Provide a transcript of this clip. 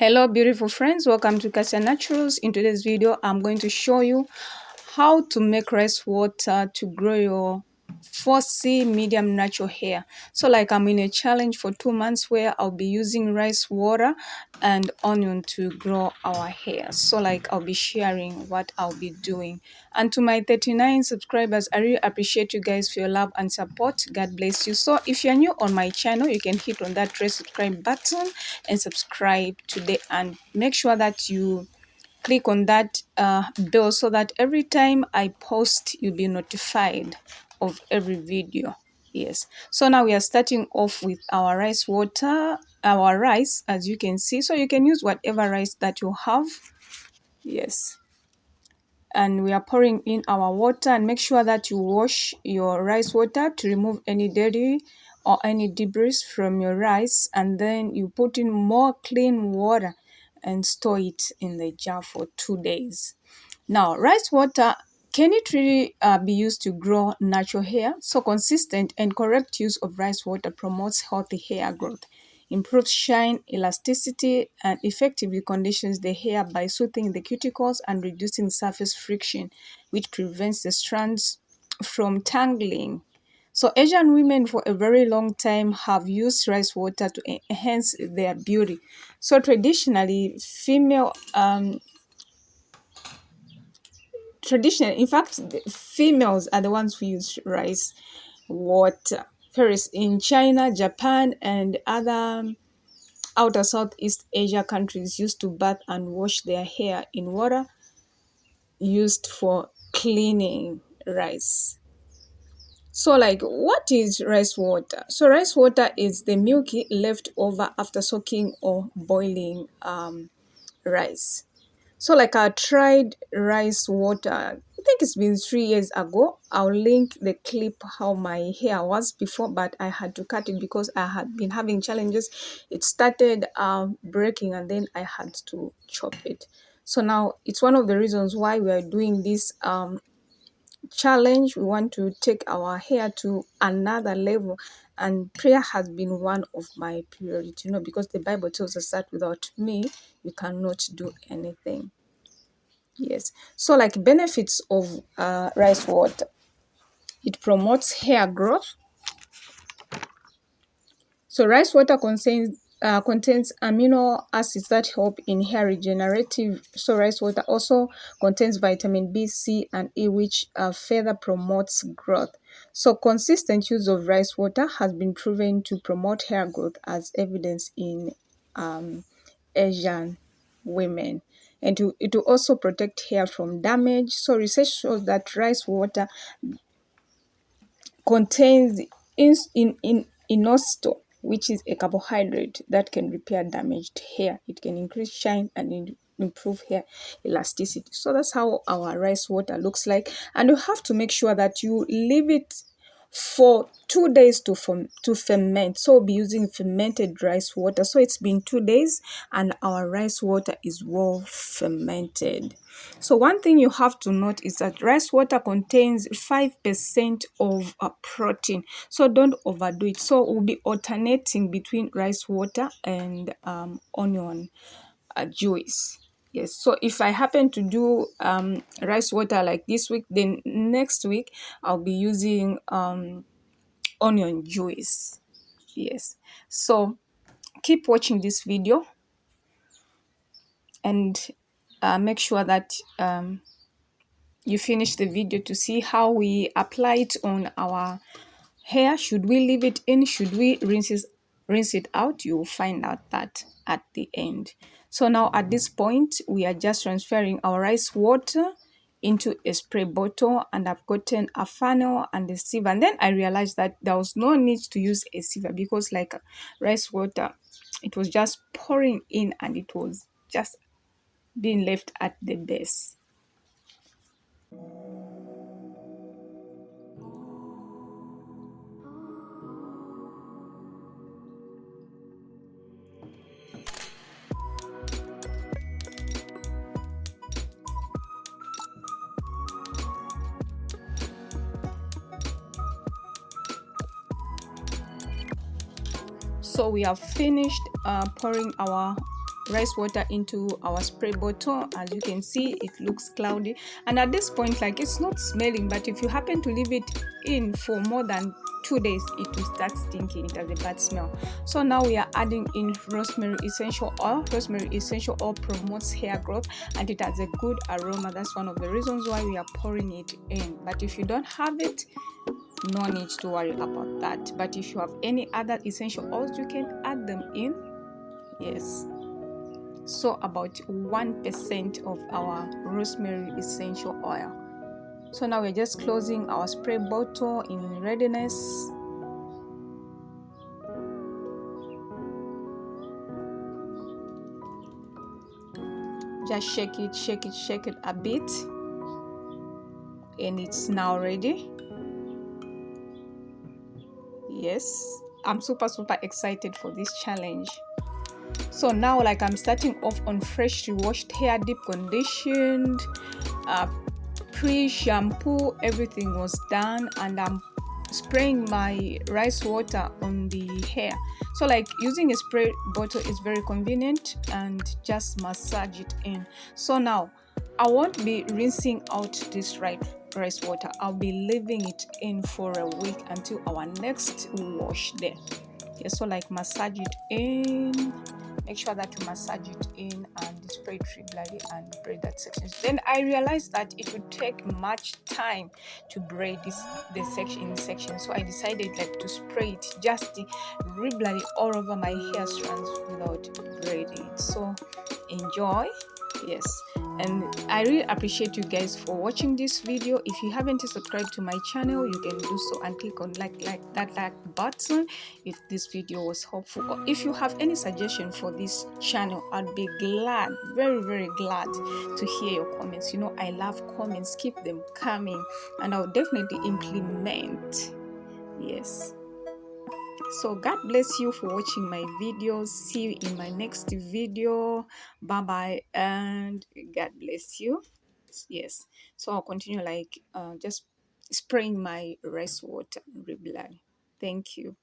Hello beautiful friends, welcome to Cassia Naturals. In today's video I'm going to show you how to make rice water to grow your 4C medium natural hair. So like I'm in a challenge for 2 months where I'll be using rice water and onion to grow our hair. So like I'll be sharing what I'll be doing. And to my 39 subscribers, I really appreciate you guys for your love and support. God bless you. So if you're new on my channel, you can hit on that red subscribe button and subscribe today, and make sure that you click on that bell so that every time I post you'll be notified of every video. Yes, so now we are starting off with our rice water, our rice, as you can see. So you can use whatever rice that you have. Yes, and we are pouring in our water, and make sure that you wash your rice water to remove any dirty or any debris from your rice, and then you put in more clean water and store it in the jar for 2 days. Now, rice water, can it really be used to grow natural hair? So consistent and correct use of rice water promotes healthy hair growth, improves shine, elasticity, and effectively conditions the hair by soothing the cuticles and reducing surface friction, which prevents the strands from tangling. So Asian women for a very long time have used rice water to enhance their beauty. So traditionally, in fact, the females are the ones who use rice water. First, in China, Japan, and other outer Southeast Asia countries used to bath and wash their hair in water used for cleaning rice. So like, what is rice water? So rice water is the milky left over after soaking or boiling rice. So like I tried rice water, I think it's been 3 years ago. I'll link the clip how my hair was before, but I had to cut it because I had been having challenges. It started breaking and then I had to chop it. So now it's one of the reasons why we are doing this challenge. We want to take our hair to another level, and prayer has been one of my priority, because the Bible tells us that without me we cannot do anything. Yes, so like benefits of rice water: it promotes hair growth. So rice water contains amino acids that help in hair regenerative. So rice water also contains vitamin B, C, and E, which further promotes growth. So consistent use of rice water has been proven to promote hair growth, as evidenced in Asian women. And it will also protect hair from damage. So research shows that rice water contains inositol, which is a carbohydrate that can repair damaged hair. It can increase shine and improve hair elasticity. So that's how our rice water looks like, and you have to make sure that you leave it for 2 days to ferment. So we'll be using fermented rice water. So it's been 2 days and our rice water is well fermented. So one thing you have to note is that rice water contains 5% of protein, so don't overdo it. So we'll be alternating between rice water and onion juice. Yes, so if I happen to do rice water like this week, then next week I'll be using onion juice. Yes, so keep watching this video and make sure that you finish the video to see how we apply it on our hair. Should we leave it in? Should we rinse it out? You will find out that at the end. So now at this point, we are just transferring our rice water into a spray bottle, and I've gotten a funnel and a sieve. And then I realized that there was no need to use a sieve, because like rice water, it was just pouring in and it was just being left at the base. So we have finished pouring our rice water into our spray bottle. As you can see, it looks cloudy, and at this point, like, it's not smelling, but if you happen to leave it in for more than 2 days, it will start stinking. It has a bad smell. So now we are adding in rosemary essential oil. Rosemary essential oil promotes hair growth and it has a good aroma. That's one of the reasons why we are pouring it in. But if you don't have it, no need to worry about that. But if you have any other essential oils, you can add them in. Yes. So about 1% of our rosemary essential oil. So now we're just closing our spray bottle in readiness. Just shake it, shake it, shake it a bit, and it's now ready. Yes, I'm super excited for this challenge. So now, like, I'm starting off on freshly washed hair, deep conditioned, pre-shampoo, everything was done, and I'm spraying my rice water on the hair. So like, using a spray bottle is very convenient, and just massage it in. So now I won't be rinsing out this rice water. I'll be leaving it in for a week until our next wash there. Okay, so like, massage it in, make sure that you massage it in and spray it regularly and braid that section. Then I realized that it would take much time to braid the section, so I decided, like, to spray it just regularly all over my hair strands without braiding it. So enjoy. Yes, and I really appreciate you guys for watching this video. If you haven't subscribed to my channel, you can do so and click on that like button if this video was helpful, or if you have any suggestion for this channel, I'd be glad, very glad to hear your comments. You know, I love comments. Keep them coming and I'll definitely implement. Yes. So God bless you for watching my videos. See you in my next video. Bye bye, and God bless you. Yes, so I'll continue, like, just spraying my rice water regularly. Thank you.